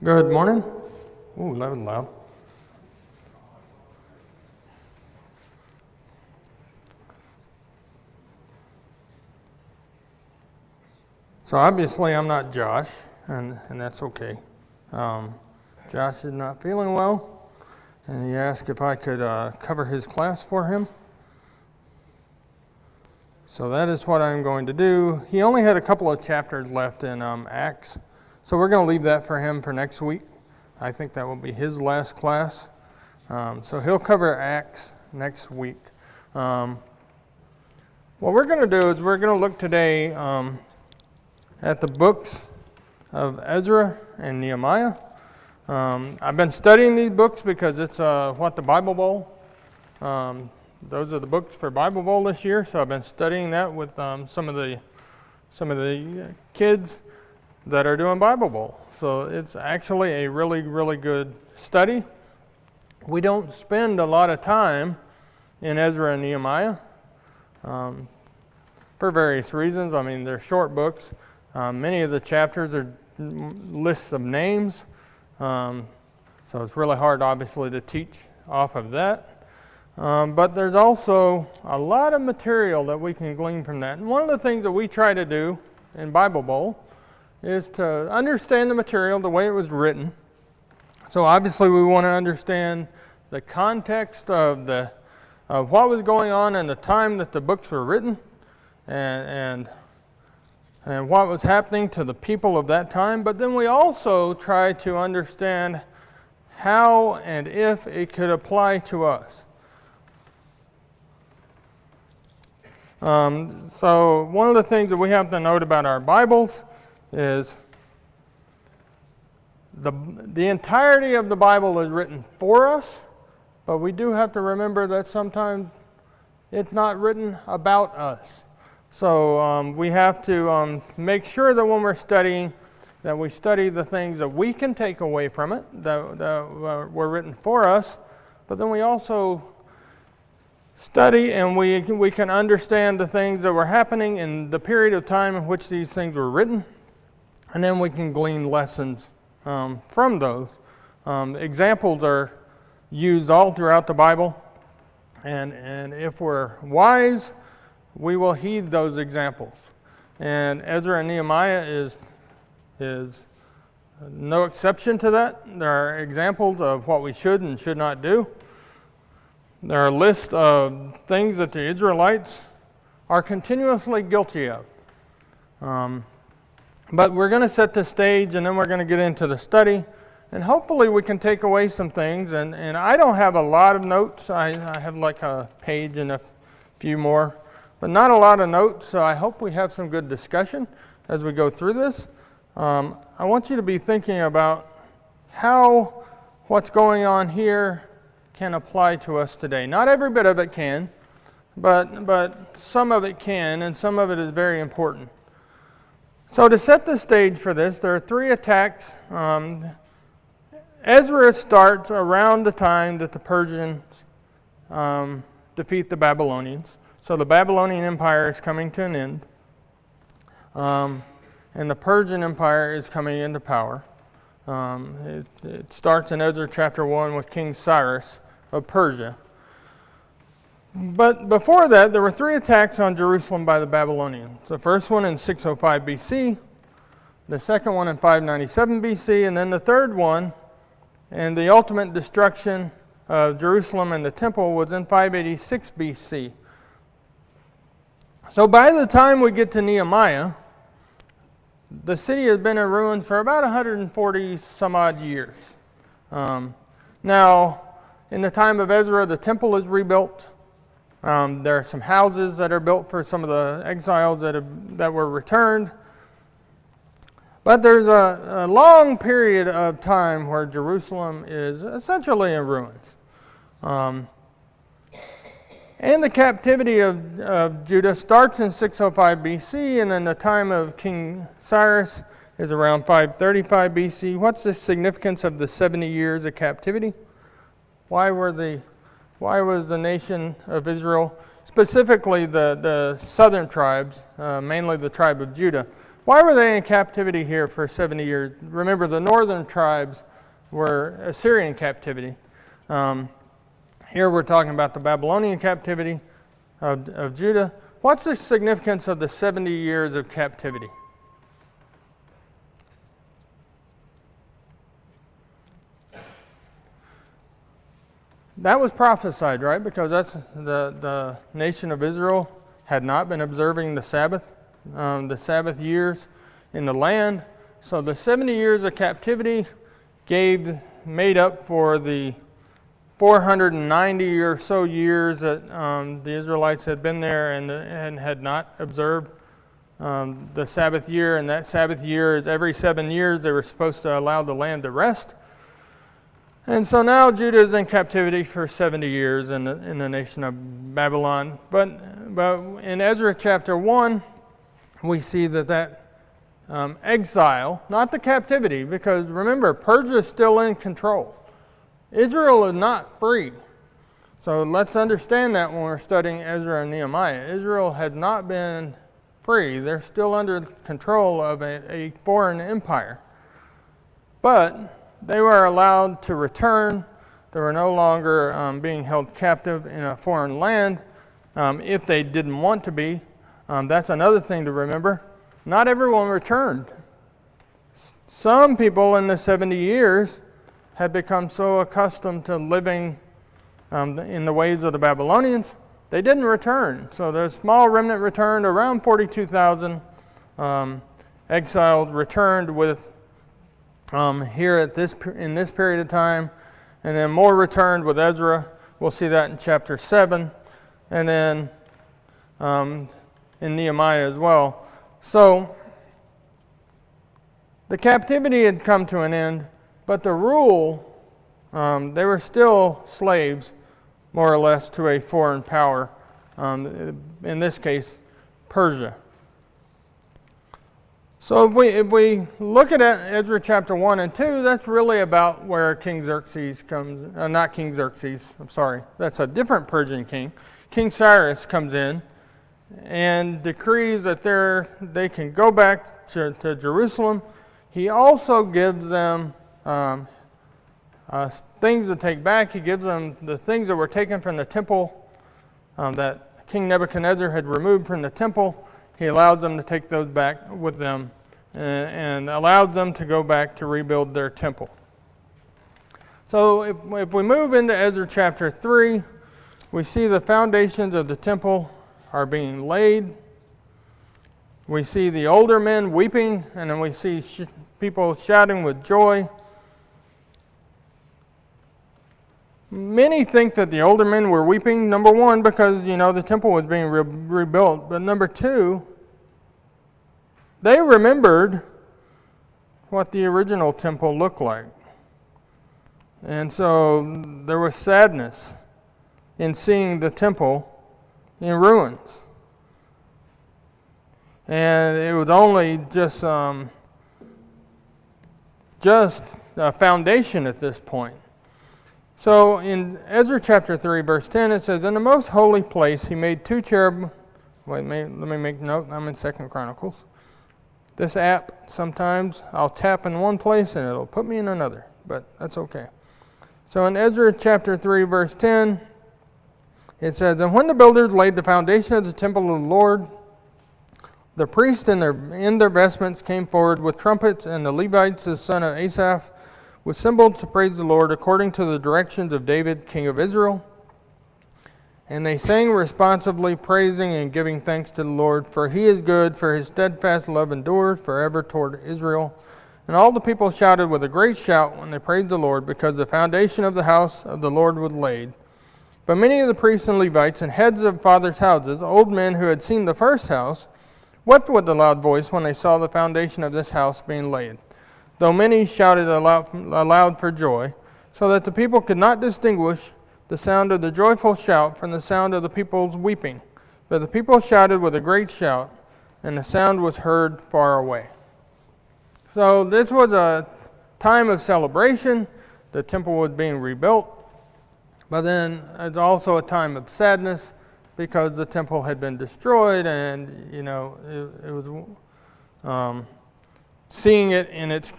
Good morning. Ooh, that was loud. So obviously I'm not Josh, and that's okay. Josh is not feeling well, and he asked if I could cover his class for him. So that is what I'm going to do. He only had a couple of chapters left in Acts, so we're going to leave that for him for next week. I think that will be his last class. So he'll cover Acts next week. What we're going to do is we're going to look today at the books of Ezra and Nehemiah. I've been studying these books because it's the Bible Bowl. Those are the books for Bible Bowl this year, so I've been studying that with some of the kids that are doing Bible Bowl. So it's actually a really, really good study. We don't spend a lot of time in Ezra and Nehemiah for various reasons. I mean, they're short books. Many of the chapters are lists of names, so it's really hard, obviously, to teach off of that. But there's also a lot of material that we can glean from that. And one of the things that we try to do in Bible Bowl is to understand the material the way it was written. So obviously we want to understand the context of what was going on in the time that the books were written, and what was happening to the people of that time. But then we also try to understand how and if it could apply to us. So one of the things that we have to note about our Bibles is the entirety of the Bible is written for us, but we do have to remember that sometimes it's not written about us. So we have to make sure that when we're studying, that we study the things that we can take away from it, that were written for us, but then we also study and we can understand the things that were happening in the period of time in which these things were written, and then we can glean lessons from those. Examples are used all throughout the Bible, and if we're wise, we will heed those examples. And Ezra and Nehemiah is no exception to that. There are examples of what we should and should not do. There are lists of things that the Israelites are continuously guilty of. But we're going to set the stage, and then we're going to get into the study. And hopefully we can take away some things. And I don't have a lot of notes. I have like a page and a few more, but not a lot of notes. So I hope we have some good discussion as we go through this. I want you to be thinking about how what's going on here can apply to us today. Not every bit of it can, but some of it can, and some of it is very important. So to set the stage for this, there are three attacks. Ezra starts around the time that the Persians defeat the Babylonians. So the Babylonian Empire is coming to an end, and the Persian Empire is coming into power. It starts in Ezra chapter 1 with King Cyrus of Persia. But before that, there were three attacks on Jerusalem by the Babylonians. The first one in 605 BC, the second one in 597 BC, and then the third one, and the ultimate destruction of Jerusalem and the temple, was in 586 BC. So by the time we get to Nehemiah, the city has been in ruins for about 140 some odd years. Now, in the time of Ezra, the temple is rebuilt. There are some houses that are built for some of the exiles that were returned. But there's a long period of time where Jerusalem is essentially in ruins. And the captivity of Judah starts in 605 BC, and then the time of King Cyrus is around 535 BC. What's the significance of the 70 years of captivity? Why was the nation of Israel, specifically the southern tribes, mainly the tribe of Judah, Why were they in captivity here for 70 years? Remember, the northern tribes were Assyrian captivity. Here we're talking about the Babylonian captivity of Judah. What's the significance of the 70 years of captivity? That was prophesied, right? Because that's the nation of Israel had not been observing the Sabbath years in the land. So the 70 years of captivity made up for the 490 or so years that the Israelites had been there and had not observed the Sabbath year. And that Sabbath year is every 7 years they were supposed to allow the land to rest. And so now Judah is in captivity for 70 years in the nation of Babylon. But in Ezra chapter 1, we see that exile, not the captivity, because remember, Persia is still in control. Israel is not free. So let's understand that when we're studying Ezra and Nehemiah. Israel had not been free. They're still under control of a foreign empire. But they were allowed to return. They were no longer being held captive in a foreign land if they didn't want to be. That's another thing to remember. Not everyone returned. Some people in the 70 years had become so accustomed to living in the ways of the Babylonians, they didn't return. So the small remnant returned. Around 42,000 exiles returned with here in this period of time, and then more returned with Ezra. We'll see that in chapter 7, and then in Nehemiah as well. So the captivity had come to an end, but the rule, they were still slaves, more or less, to a foreign power, in this case, Persia. So if we look at Ezra chapter 1 and 2, that's really about where King Xerxes comes, not King Xerxes, I'm sorry, that's a different Persian king. King Cyrus comes in and decrees that they can go back to Jerusalem. He also gives them things to take back. He gives them the things that were taken from the temple that King Nebuchadnezzar had removed from the temple. He allowed them to take those back with them and allowed them to go back to rebuild their temple. So if we move into Ezra chapter 3, we see the foundations of the temple are being laid. We see the older men weeping, and then we see people shouting with joy. Many think that the older men were weeping, number one, because, the temple was being rebuilt. But number two, they remembered what the original temple looked like. And so there was sadness in seeing the temple in ruins. And it was only just a foundation at this point. So in Ezra chapter 3, verse 10, it says, "In the most holy place he made two cherubim." Let me make note, I'm in 2 Chronicles. This app, sometimes I'll tap in one place and it'll put me in another, but that's okay. So in Ezra chapter 3, verse 10, it says, "And when the builders laid the foundation of the temple of the Lord, the priests in their vestments came forward with trumpets, and the Levites, the son of Asaph, with cymbals to praise the Lord according to the directions of David, king of Israel. And they sang responsively, praising and giving thanks to the Lord, for he is good, for his steadfast love endures forever toward Israel. And all the people shouted with a great shout when they praised the Lord, because the foundation of the house of the Lord was laid. But many of the priests and Levites and heads of fathers' houses, old men who had seen the first house, wept with a loud voice when they saw the foundation of this house being laid, though many shouted aloud for joy, so that the people could not distinguish the sound of the joyful shout from the sound of the people's weeping. But the people shouted with a great shout, and the sound was heard far away." So this was a time of celebration. The temple was being rebuilt. But then it's also a time of sadness, because the temple had been destroyed, and it was seeing it in its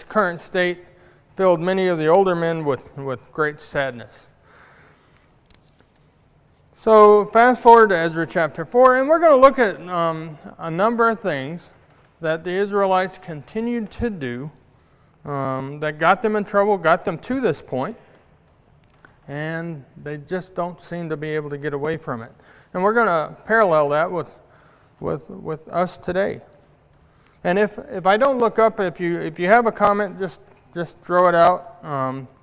current state filled many of the older men with great sadness. So fast forward to Ezra chapter 4, and we're going to look at a number of things that the Israelites continued to do that got them in trouble, got them to this point, and they just don't seem to be able to get away from it. And we're going to parallel that with us today. And if I don't look up, if you have a comment, just throw it out.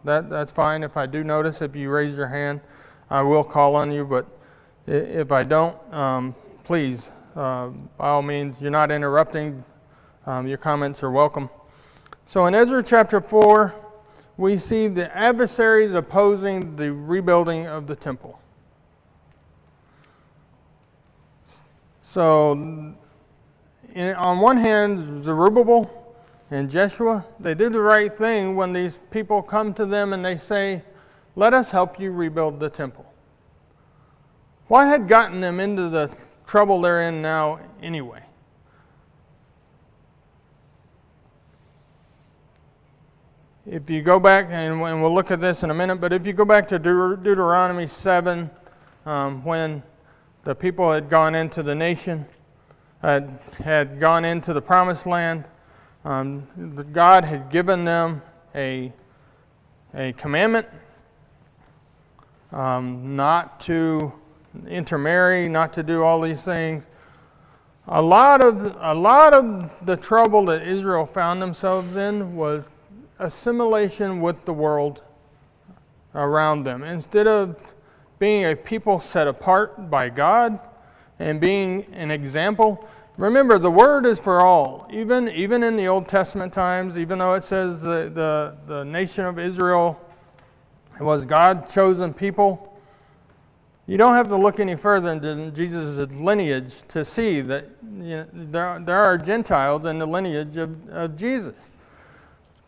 That's fine. If I do notice, if you raise your hand, I will call on you. But if I don't, please, by all means, you're not interrupting. Your comments are welcome. So in Ezra chapter 4, we see the adversaries opposing the rebuilding of the temple. So on one hand, Zerubbabel and Jeshua, they do the right thing when these people come to them and they say, "Let us help you rebuild the temple." What had gotten them into the trouble they're in now anyway? If you go back, and we'll look at this in a minute, but if you go back to Deuteronomy 7, when the people had gone into the nation, had gone into the promised land, God had given them a commandment not to intermarry, not to do all these things. A lot of the trouble that Israel found themselves in was assimilation with the world around them. Instead of being a people set apart by God and being an example, remember the word is for all. Even in the Old Testament times, even though it says the nation of Israel was God's chosen people, you don't have to look any further into Jesus' lineage to see that there are Gentiles in the lineage of Jesus.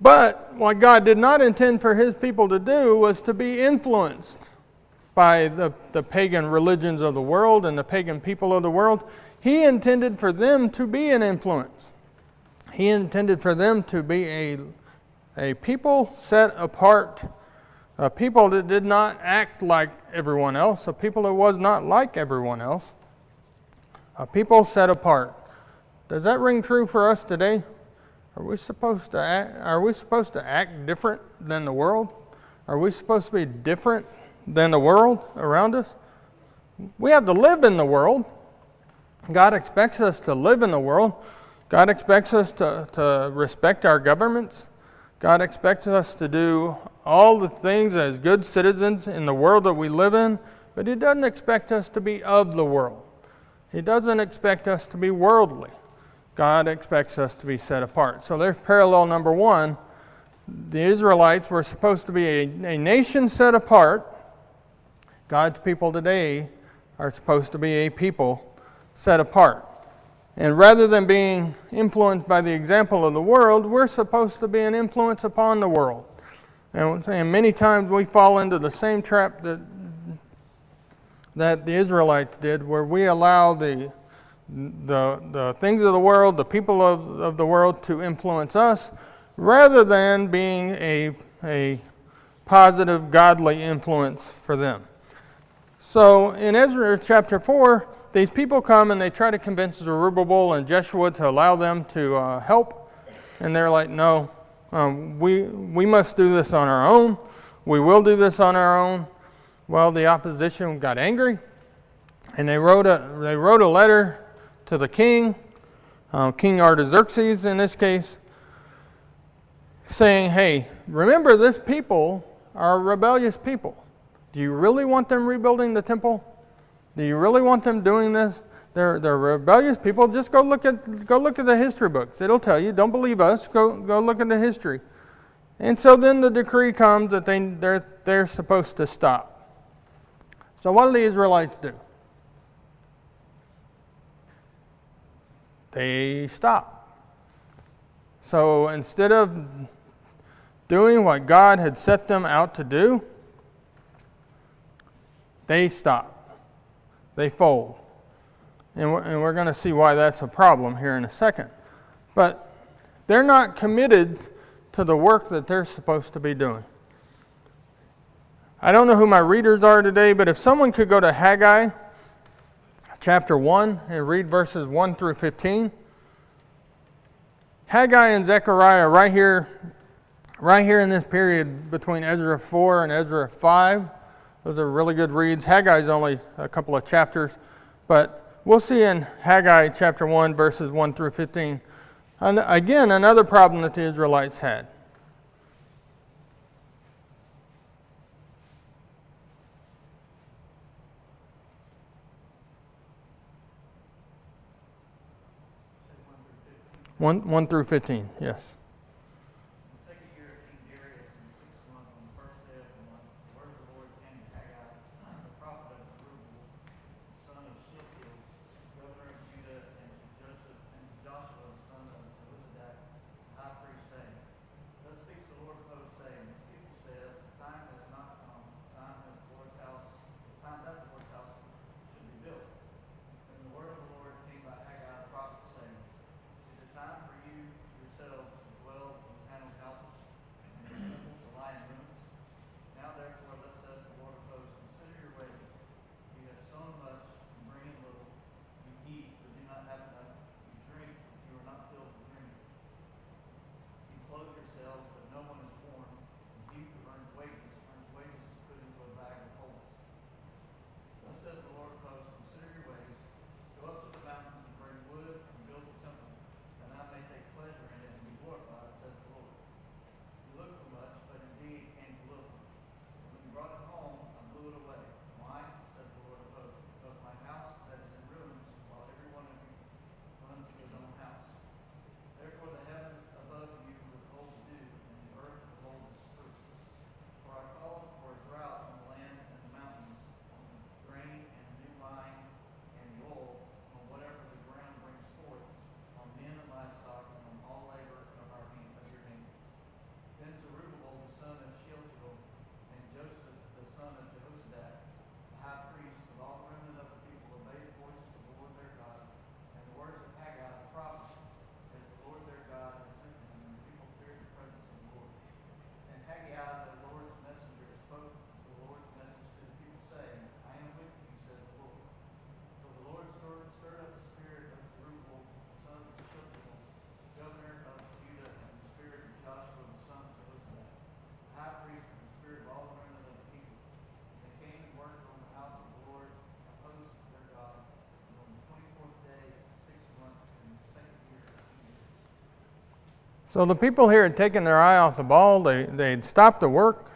But what God did not intend for his people to do was to be influenced by the pagan religions of the world and the pagan people of the world. He intended for them to be an influence. He intended for them to be a people set apart, a people that did not act like everyone else, a people that was not like everyone else, a people set apart. Does that ring true for us today? Are we supposed to act different than the world? Are we supposed to be different than the world around us? We have to live in the world. God expects us to live in the world. God expects us to respect our governments. God expects us to do all the things as good citizens in the world that we live in, but He doesn't expect us to be of the world. He doesn't expect us to be worldly. God expects us to be set apart. So there's parallel number one. The Israelites were supposed to be a nation set apart. God's people today are supposed to be a people set apart. And rather than being influenced by the example of the world, we're supposed to be an influence upon the world. And many times we fall into the same trap that the Israelites did, where we allow the things of the world, the people of the world to influence us, rather than being a positive, godly influence for them. So in Ezra chapter 4, these people come and they try to convince Zerubbabel and Jeshua to allow them to help. And they're like, no, we must do this on our own. We will do this on our own. Well, the opposition got angry, and they wrote a letter to the king, King Artaxerxes in this case, saying, hey, remember this people are a rebellious people. Do you really want them rebuilding the temple? Do you really want them doing this? They're rebellious people. Just go look at the history books. It'll tell you. Don't believe us. Go look at the history. And so then the decree comes that they're supposed to stop. So what do the Israelites do? They stop. So instead of doing what God had set them out to do, they stop. They fold. And we're going to see why that's a problem here in a second. But they're not committed to the work that they're supposed to be doing. I don't know who my readers are today, but if someone could go to Haggai chapter 1 and read verses 1 through 15. Haggai and Zechariah right here in this period between Ezra 4 and Ezra 5. Those are really good reads. Haggai is only a couple of chapters, but we'll see in Haggai chapter 1 verses 1 through 15. And again, another problem that the Israelites had. One through 15, yes. So the people here had taken their eye off the ball. They'd stopped the work,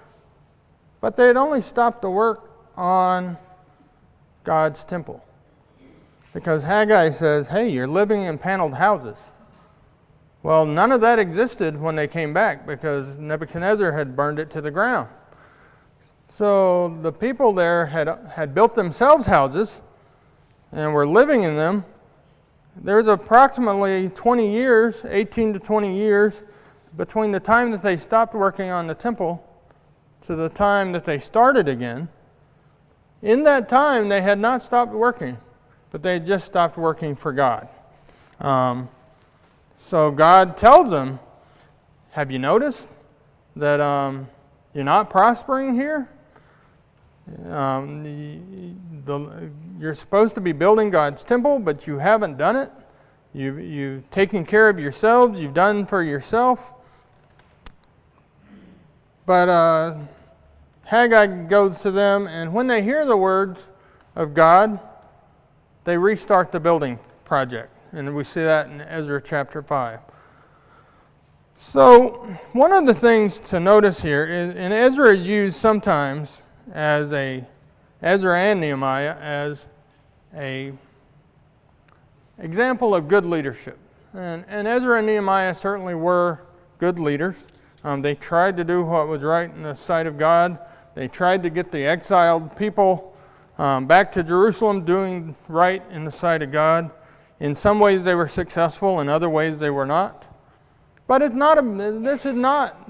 but they had only stopped the work on God's temple. Because Haggai says, hey, you're living in paneled houses. Well, none of that existed when they came back because Nebuchadnezzar had burned it to the ground. So the people there had built themselves houses and were living in them. There's approximately 20 years, 18 to 20 years, between the time that they stopped working on the temple to the time that they started again. In that time, they had not stopped working, but they had just stopped working for God. So God tells them, have you noticed that you're not prospering here? You're supposed to be building God's temple, but you haven't done it. You've taken care of yourselves. You've done for yourself. But Haggai goes to them, and when they hear the words of God, they restart the building project. And we see that in Ezra chapter 5. So one of the things to notice here, and Ezra is used sometimes as Ezra and Nehemiah as a example of good leadership. And Ezra and Nehemiah certainly were good leaders. They tried to do what was right in the sight of God. They tried to get the exiled people back to Jerusalem, doing right in the sight of God. In some ways they were successful, in other ways they were not. But this is not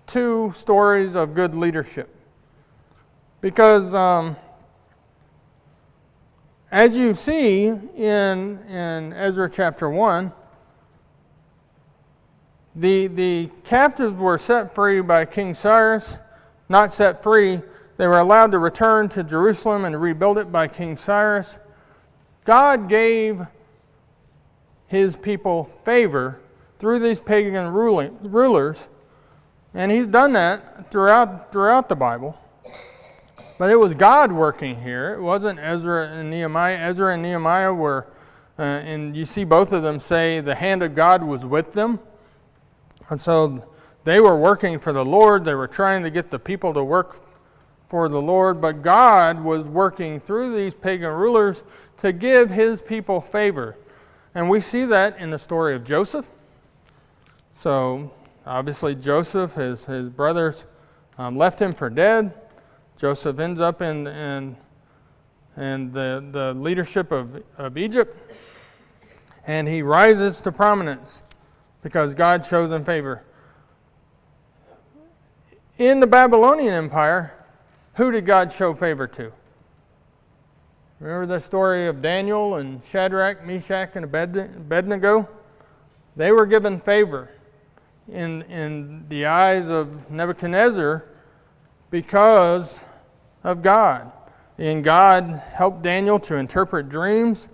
two stories of good leadership. Because as you see in Ezra chapter 1, the captives were set free by King Cyrus. Not set free, they were allowed to return to Jerusalem and rebuild it by King Cyrus. God gave his people favor through these pagan rulers, and he's done that throughout the Bible. But it was God working here. It wasn't Ezra and Nehemiah. Ezra and Nehemiah were, and you see both of them say the hand of God was with them. And so they were working for the Lord. They were trying to get the people to work for the Lord. But God was working through these pagan rulers to give his people favor. And we see that in the story of Joseph. So obviously Joseph, his brothers left him for dead. Joseph ends up in the leadership of Egypt, and he rises to prominence because God shows him favor. In the Babylonian Empire, who did God show favor to? Remember the story of Daniel and Shadrach, Meshach, and Abednego? They were given favor in the eyes of Nebuchadnezzar because of God. And God helped Daniel to interpret dreams.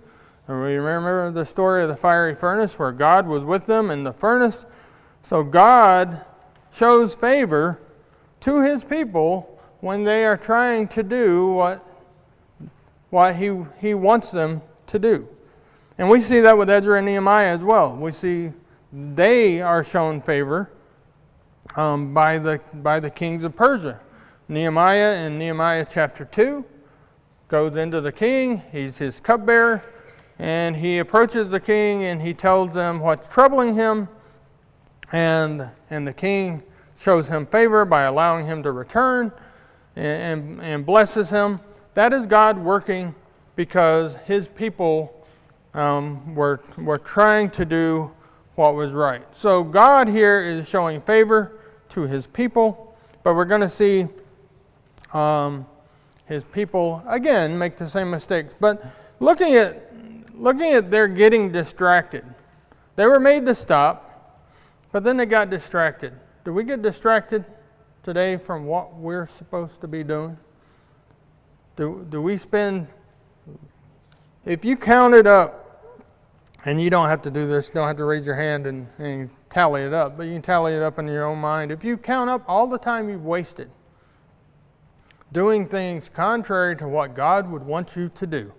And we remember the story of the fiery furnace where God was with them in the furnace. So God shows favor to his people when they are trying to do what he wants them to do. And we see that with Ezra and Nehemiah as well. We see they are shown favor by the kings of Persia. Nehemiah in Nehemiah chapter 2 goes into the king. He's his cupbearer, and he approaches the king and he tells them what's troubling him, and the king shows him favor by allowing him to return and blesses him. That is God working because his people were trying to do what was right. So God here is showing favor to his people, but we're going to see his people again make the same mistakes. But looking at their getting distracted, they were made to stop, but then they got distracted. Do we get distracted today from what we're supposed to be doing? Do we spend, if you count it up, and you don't have to do this, you don't have to raise your hand and tally it up, but you can tally it up in your own mind. If you count up all the time you've wasted doing things contrary to what God would want you to do,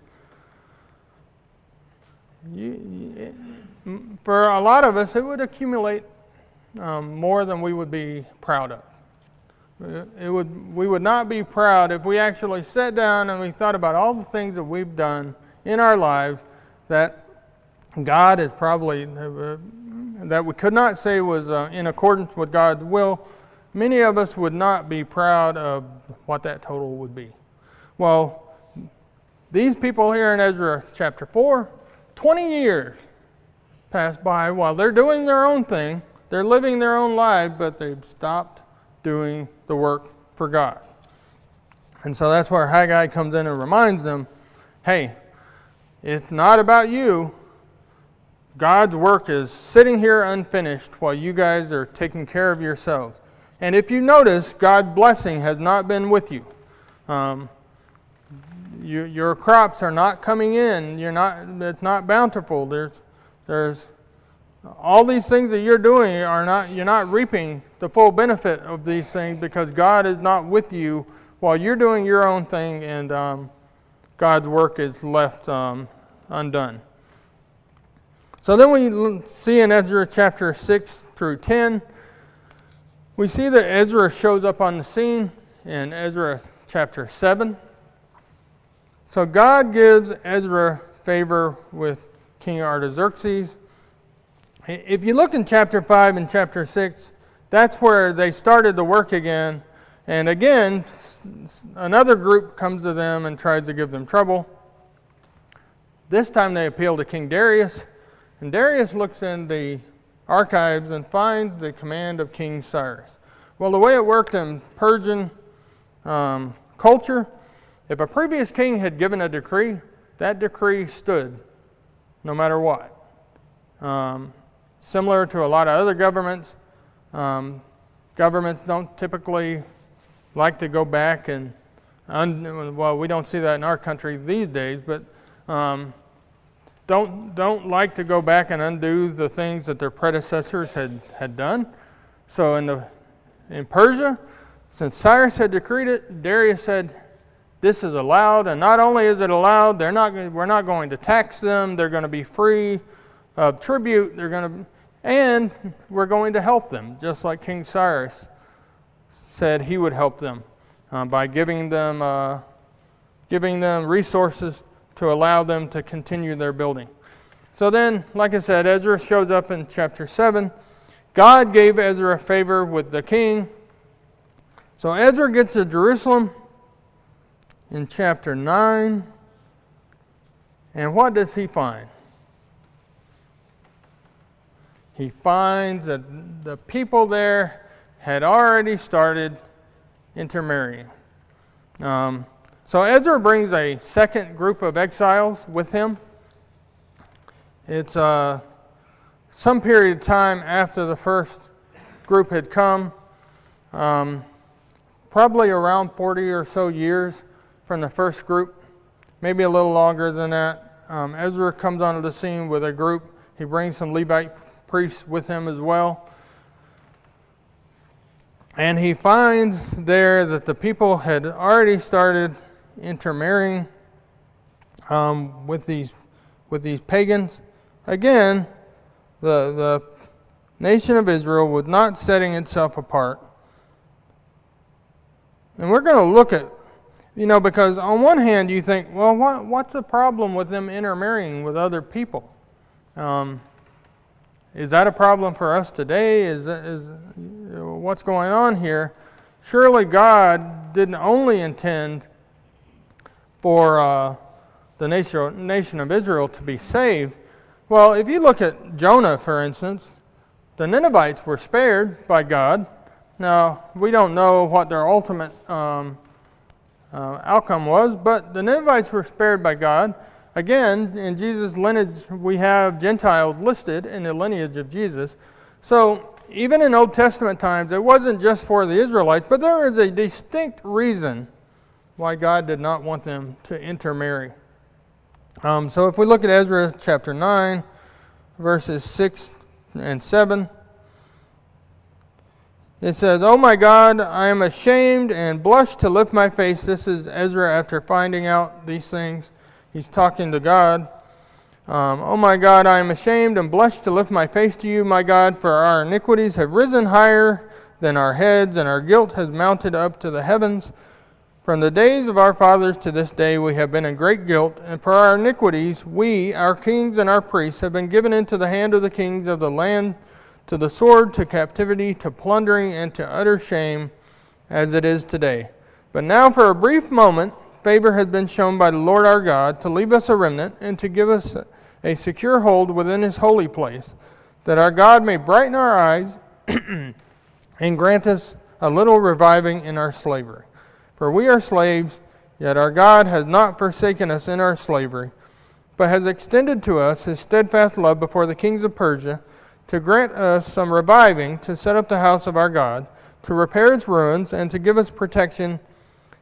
for a lot of us, it would accumulate more than we would be proud of. We would not be proud if we actually sat down and we thought about all the things that we've done in our lives that God is probably, that we could not say was in accordance with God's will. Many of us would not be proud of what that total would be. Well, these people here in Ezra chapter 4, 20 years pass by while they're doing their own thing. They're living their own life, but they've stopped doing the work for God. And so that's where Haggai comes in and reminds them, hey, it's not about you. God's work is sitting here unfinished while you guys are taking care of yourselves. And if you notice, God's blessing has not been with you. Your crops are not coming in. It's not bountiful. There's all these things that you're doing you're not reaping the full benefit of these things because God is not with you while you're doing your own thing, and God's work is left undone. So then we see in Ezra chapter 6 through 10, we see that Ezra shows up on the scene in Ezra chapter 7. So God gives Ezra favor with King Artaxerxes. If you look in chapter 5 and chapter 6, that's where they started the work again. And again, another group comes to them and tries to give them trouble. This time they appeal to King Darius. And Darius looks in the archives and finds the command of King Cyrus. Well, the way it worked in Persian culture, if a previous king had given a decree, that decree stood no matter what. Similar to a lot of other governments, governments don't typically like to go back and, well, we don't see that in our country these days, but don't like to go back and undo the things that their predecessors had done. So in Persia, since Cyrus had decreed it, Darius said, this is allowed, and not only is it allowed, we're not going to tax them, they're going to be free of tribute, and we're going to help them, just like King Cyrus said he would help them by giving them resources to allow them to continue their building. So then, like I said, Ezra shows up in chapter 7. God gave Ezra favor with the king. So Ezra gets to Jerusalem in chapter 9. And what does he find? He finds that the people there had already started intermarrying. So Ezra brings a second group of exiles with him. It's some period of time after the first group had come, probably around 40 or so years from the first group, maybe a little longer than that. Ezra comes onto the scene with a group. He brings some Levite priests with him as well. And he finds there that the people had already started intermarrying with these pagans. Again, the nation of Israel was not setting itself apart. And we're going to look at, because on one hand you think, well, what's the problem with them intermarrying with other people? Is that a problem for us today? Is what's going on here? Surely God didn't only intend for the nation of Israel to be saved. Well, if you look at Jonah, for instance, the Ninevites were spared by God. Now, we don't know what their ultimate outcome was, but the Ninevites were spared by God. Again, in Jesus' lineage, we have Gentiles listed in the lineage of Jesus. So, even in Old Testament times, it wasn't just for the Israelites, but there is a distinct reason why God did not want them to intermarry. So if we look at Ezra chapter 9, verses 6 and 7, it says, "Oh my God, I am ashamed and blush to lift my face." This is Ezra after finding out these things. He's talking to God. "Oh my God, I am ashamed and blush to lift my face to you, my God, for our iniquities have risen higher than our heads, and our guilt has mounted up to the heavens. From the days of our fathers to this day we have been in great guilt, and for our iniquities we, our kings and our priests, have been given into the hand of the kings of the land, to the sword, to captivity, to plundering, and to utter shame, as it is today. But now for a brief moment favor has been shown by the Lord our God to leave us a remnant and to give us a secure hold within his holy place, that our God may brighten our eyes and grant us a little reviving in our slavery. For we are slaves, yet our God has not forsaken us in our slavery, but has extended to us his steadfast love before the kings of Persia, to grant us some reviving, to set up the house of our God, to repair its ruins, and to give us protection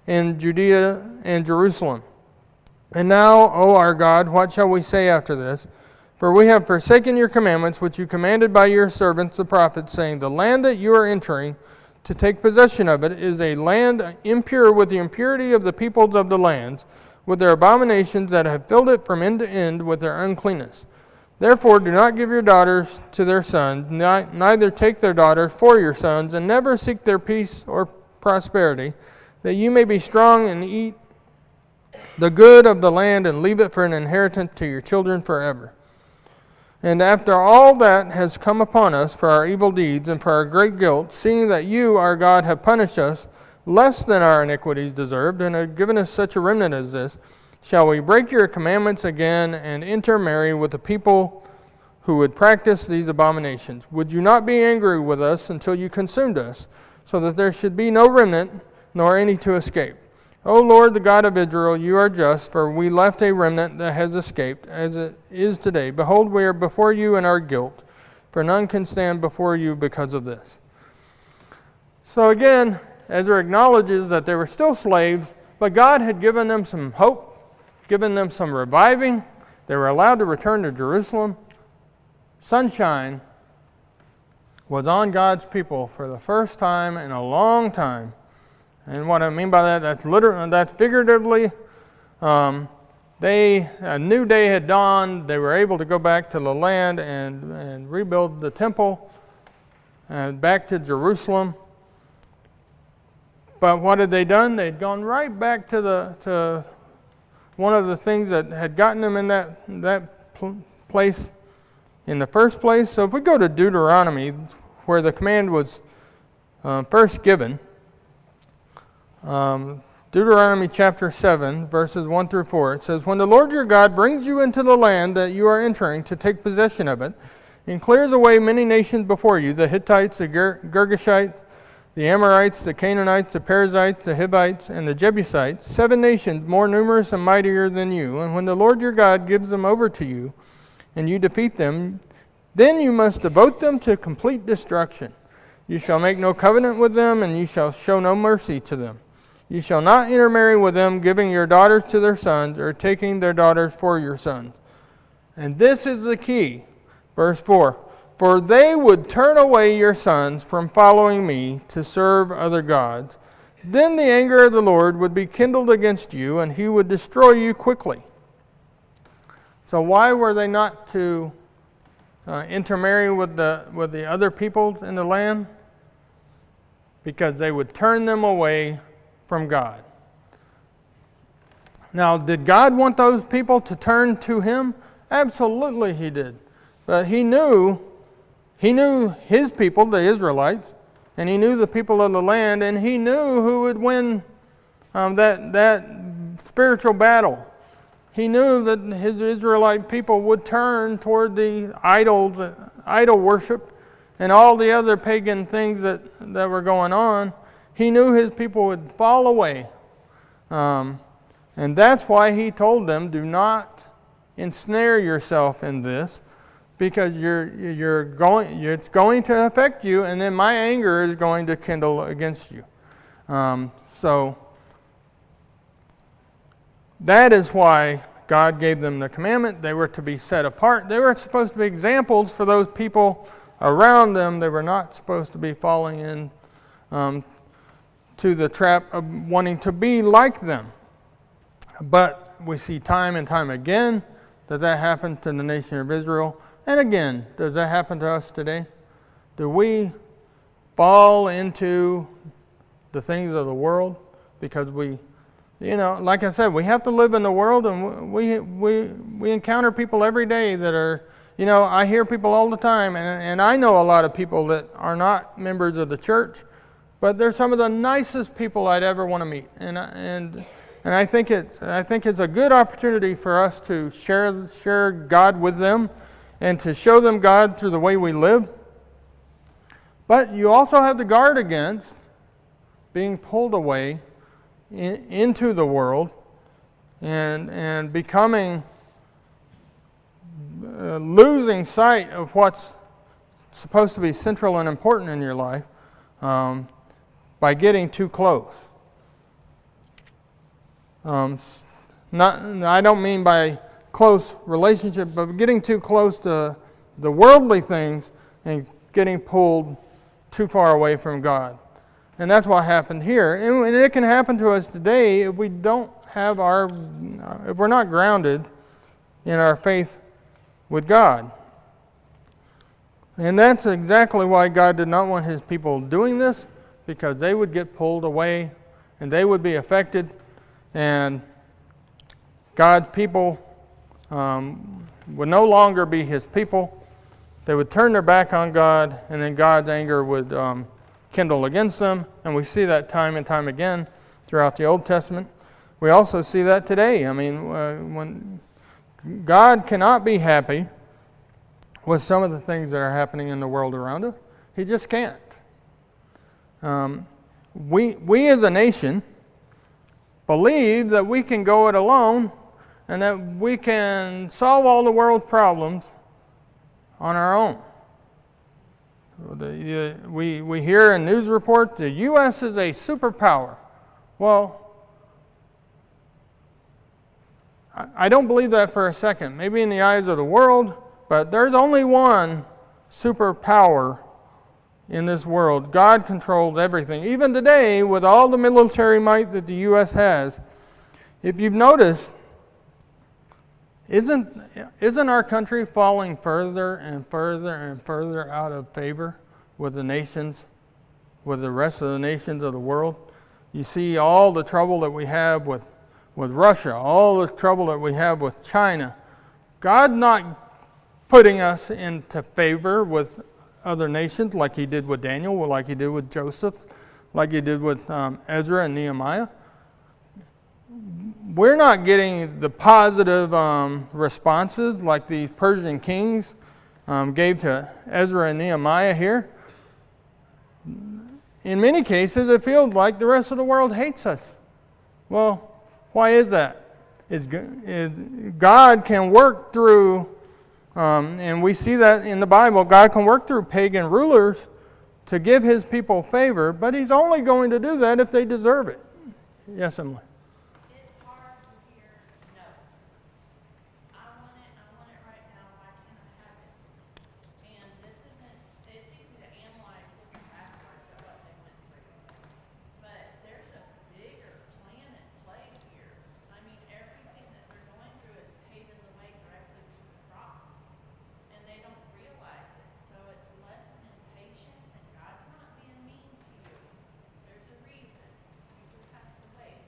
in Judea and Jerusalem. And now, O our God, what shall we say after this? For we have forsaken your commandments, which you commanded by your servants the prophets, saying, the land that you are entering to take possession of it is a land impure with the impurity of the peoples of the lands, with their abominations that have filled it from end to end with their uncleanness. Therefore do not give your daughters to their sons, neither take their daughters for your sons, and never seek their peace or prosperity, that you may be strong and eat the good of the land and leave it for an inheritance to your children forever. And after all that has come upon us for our evil deeds and for our great guilt, seeing that you, our God, have punished us less than our iniquities deserved, and have given us such a remnant as this, shall we break your commandments again and intermarry with the people who would practice these abominations? Would you not be angry with us until you consumed us, so that there should be no remnant, nor any to escape? O Lord, the God of Israel, you are just, for we left a remnant that has escaped, as it is today. Behold, we are before you in our guilt, for none can stand before you because of this. So again, Ezra acknowledges that they were still slaves, but God had given them some hope, given them some reviving. They were allowed to return to Jerusalem. Sunshine was on God's people for the first time in a long time. And what I mean by that, that's figuratively. A new day had dawned. They were able to go back to the land and rebuild the temple and back to Jerusalem. But what had they done? They'd gone right back to one of the things that had gotten them in that place in the first place. So if we go to Deuteronomy, where the command was first given, Deuteronomy chapter 7, verses 1 through 4, it says, When the Lord your God brings you into the land that you are entering to take possession of it, and clears away many nations before you, the Hittites, the Girgashites, the Amorites, the Canaanites, the Perizzites, the Hivites, and the Jebusites, 7 nations more numerous and mightier than you, and when the Lord your God gives them over to you, and you defeat them, then you must devote them to complete destruction. You shall make no covenant with them, and you shall show no mercy to them. You shall not intermarry with them, giving your daughters to their sons, or taking their daughters for your sons. And this is the key. Verse 4, For they would turn away your sons from following me to serve other gods. Then the anger of the Lord would be kindled against you, and he would destroy you quickly. So why were they not to intermarry with the other peoples in the land? Because they would turn them away from God. Now, did God want those people to turn to him? Absolutely he did. But he knew his people, the Israelites, and he knew the people of the land, and he knew who would win that spiritual battle. He knew that his Israelite people would turn toward the idol worship, and all the other pagan things that were going on. He knew his people would fall away. And that's why he told them, do not ensnare yourself in this, because it's going to affect you, and then my anger is going to kindle against you. So that is why God gave them the commandment. They were to be set apart. They were supposed to be examples for those people around them. They were not supposed to be falling in to the trap of wanting to be like them. But we see time and time again that happened to the nation of Israel. And again, does that happen to us today? Do we fall into the things of the world because like I said, we have to live in the world, and we encounter people every day that are, I hear people all the time, and I know a lot of people that are not members of the church, but they're some of the nicest people I'd ever want to meet, and I think it's a good opportunity for us to share God with them, and to show them God through the way we live. But you also have to guard against being pulled away into the world and becoming losing sight of what's supposed to be central and important in your life by getting too close. I don't mean by close relationship, but getting too close to the worldly things and getting pulled too far away from God. And that's what happened here. And it can happen to us today if we don't have if we're not grounded in our faith with God. And that's exactly why God did not want his people doing this, because they would get pulled away and they would be affected, and God's people would no longer be his people. They would turn their back on God, and then God's anger would kindle against them. And we see that time and time again throughout the Old Testament. We also see that today. I mean, when God cannot be happy with some of the things that are happening in the world around us. He just can't. We as a nation, believe that we can go it alone and that we can solve all the world's problems on our own. We hear in news reports the U.S. is a superpower. Well, I don't believe that for a second. Maybe in the eyes of the world, but there's only one superpower in this world. God controls everything. Even today, with all the military might that the U.S. has, if you've noticed, isn't our country falling further and further and further out of favor with the nations, with the rest of the nations of the world? You see all the trouble that we have with Russia, all the trouble that we have with China. God not putting us into favor with other nations like he did with Daniel, like he did with Joseph, like he did with Ezra and Nehemiah. We're not getting the positive responses like the Persian kings gave to Ezra and Nehemiah here. In many cases, it feels like the rest of the world hates us. Well, why is that? God can work through, and we see that in the Bible, God can work through pagan rulers to give his people favor, but he's only going to do that if they deserve it. Yes, Emily? It's hard to hear no. I want it right now, why can't I have it? And this isn't, it's easy to analyze looking backwards at what they went through. But there's a bigger plan at play here. I mean, everything that they're going through is paving the way directly to the cross. And they don't realize it. So it's a lesson in patience, and God's not being mean to you. There's a reason. You just have to wait.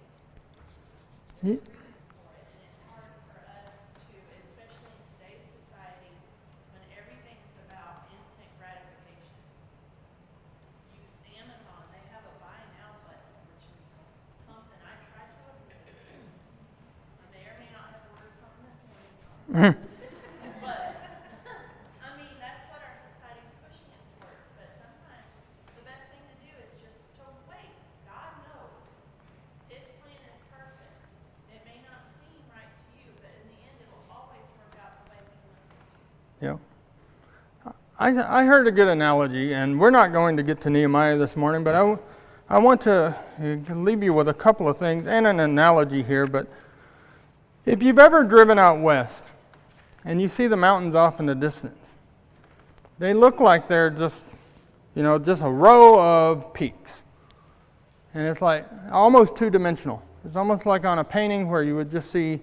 Ye- For it. And it's hard for us to, especially in today's society, when everything's about instant gratification. Amazon, they have a buy now button, which is something I try to avoid. I may or may not have ordered something this morning. But, I mean, that's what our society's pushing us towards. But sometimes the best thing to do is just to wait. God knows. His plan is perfect. It may not seem right to you, but in the end, it'll always work out the way he wants it to. Yeah. I heard a good analogy, and we're not going to get to Nehemiah this morning, but I want to leave you with a couple of things and an analogy here. But if you've ever driven out west and you see the mountains off in the distance, they look like they're just a row of peaks. And it's like almost two-dimensional. It's almost like on a painting where you would just see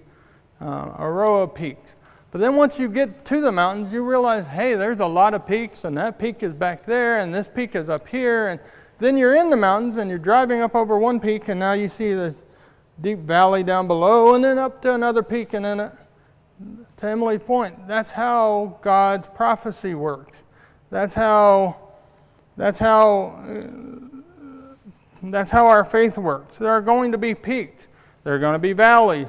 a row of peaks. But then once you get to the mountains, you realize, hey, there's a lot of peaks, and that peak is back there, and this peak is up here. And then you're in the mountains, and you're driving up over one peak, and now you see this deep valley down below, and then up to another peak, and then to Emily's point, that's how God's prophecy works. That's how our faith works. There are going to be peaks. There are going to be valleys.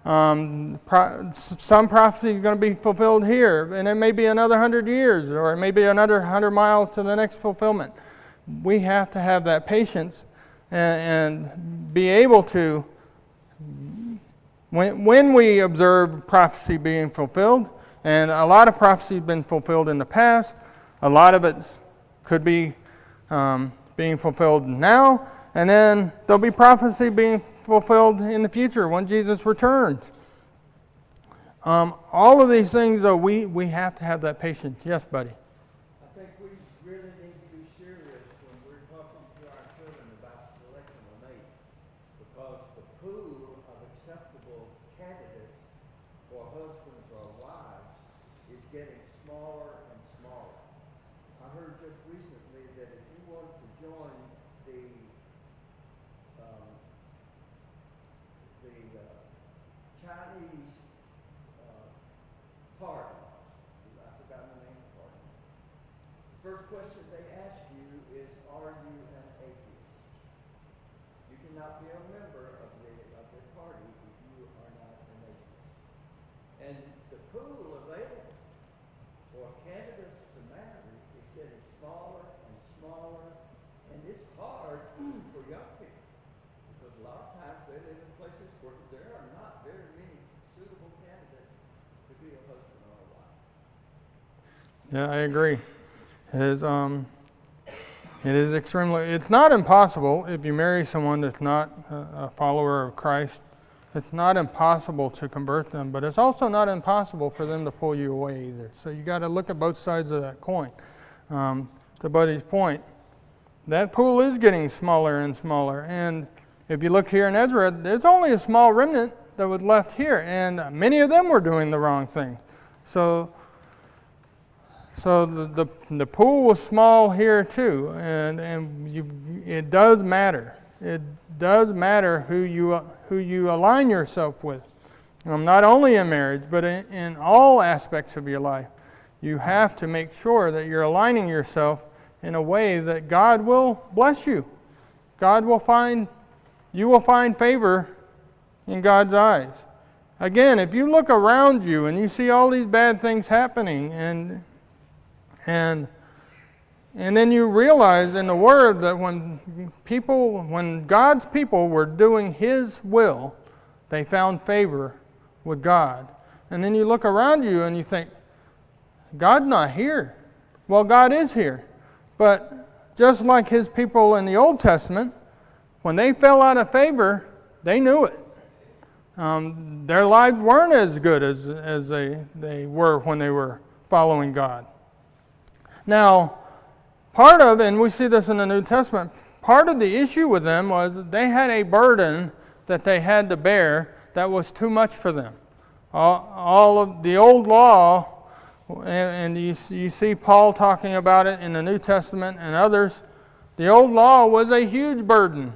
Some prophecy is going to be fulfilled here, and it may be another 100 years, or it may be another 100 miles to the next fulfillment. We have to have that patience and be able to, when we observe prophecy being fulfilled, and a lot of prophecy has been fulfilled in the past, a lot of it could be being fulfilled now, and then there'll be prophecy being fulfilled in the future when Jesus returns. All of these things, though, we have to have that patience. Yes, buddy? I think we really need to be serious when we're talking to our children about selection of mate, because the pool of acceptable candidates for husbands or wives is getting smaller and smaller. I heard just recently that if you wanted to join the Chinese party, I forgot the name of the party. The first question they ask you is, are you an atheist? You cannot be a member of the party if you are not an atheist. And the pool available for candidates to marry is getting smaller and smaller, and it's hard for young people because a a lot of times they live in places where there are not very many suitable candidates to be a husband or a wife. Yeah, I agree. It is extremely, it's not impossible if you marry someone that's not a follower of Christ. It's not impossible to convert them, but it's also not impossible for them to pull you away either. So you got to look at both sides of that coin. To Buddy's point, that pool is getting smaller and smaller. And if you look here in Ezra, there's only a small remnant that was left here, and many of them were doing the wrong thing. So the pool was small here too, and it does matter. It does matter who you align yourself with. Not only in marriage, but in all aspects of your life. You have to make sure that you're aligning yourself in a way that God will bless you. You will find favor in God's eyes. Again, if you look around you and you see all these bad things happening, and then you realize in the Word that when God's people were doing His will, they found favor with God. And then you look around you and you think, God's not here. Well, God is here. But just like His people in the Old Testament, when they fell out of favor, they knew it. Their lives weren't as good as they were when they were following God. Now, part of, and we see this in the New Testament, part of the issue with them was they had a burden that they had to bear that was too much for them. All of the old law, and you see Paul talking about it in the New Testament and others, the old law was a huge burden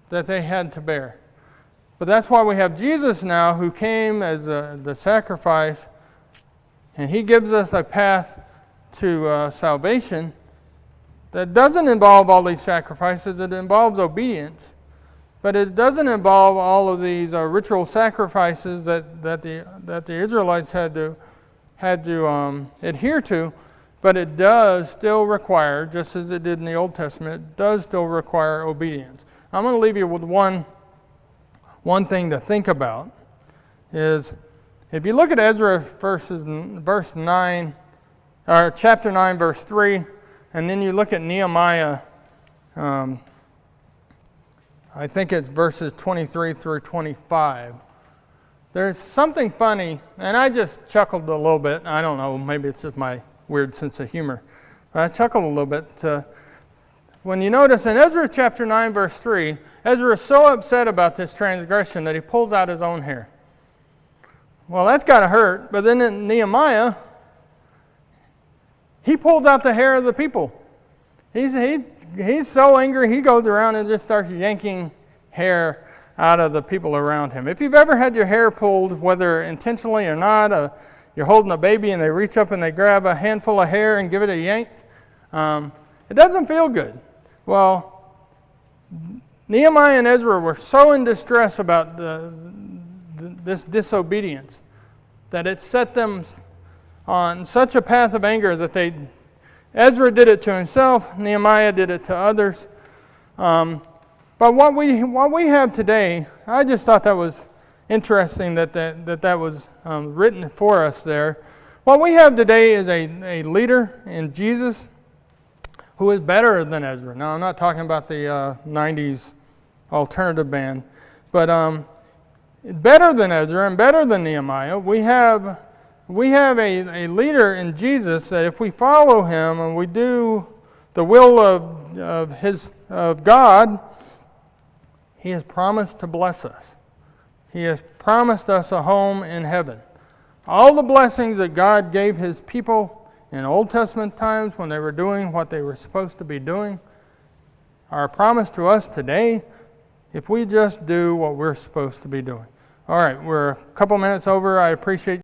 that they had to bear. But that's why we have Jesus now, who came as the sacrifice, and He gives us a path to salvation that doesn't involve all these sacrifices. It involves obedience, but it doesn't involve all of these ritual sacrifices that the Israelites had to adhere to. But it does still require, just as it did in the Old Testament, it does still require obedience. I'm going to leave you with one thing to think about. Is if you look at Ezra verse 9. Chapter 9, verse 3, and then you look at Nehemiah, I think it's verses 23 through 25. There's something funny, and I just chuckled a little bit. I don't know, maybe it's just my weird sense of humor. But I chuckled a little bit. When you notice in Ezra chapter 9, verse 3, Ezra is so upset about this transgression that he pulls out his own hair. Well, that's got to hurt. But then in Nehemiah, he pulls out the hair of the people. He's so angry, he goes around and just starts yanking hair out of the people around him. If you've ever had your hair pulled, whether intentionally or not, you're holding a baby and they reach up and they grab a handful of hair and give it a yank, it doesn't feel good. Well, Nehemiah and Ezra were so in distress about this disobedience that it set them on such a path of anger that Ezra did it to himself, Nehemiah did it to others. But what we have today, I just thought that was interesting that was written for us there. What we have today is a leader in Jesus who is better than Ezra. Now, I'm not talking about the 90s alternative band, but better than Ezra and better than Nehemiah. We have a leader in Jesus that if we follow Him and we do the will of God, He has promised to bless us. He has promised us a home in heaven. All the blessings that God gave His people in Old Testament times when they were doing what they were supposed to be doing are a promise to us today if we just do what we're supposed to be doing. All right, we're a couple minutes over. I appreciate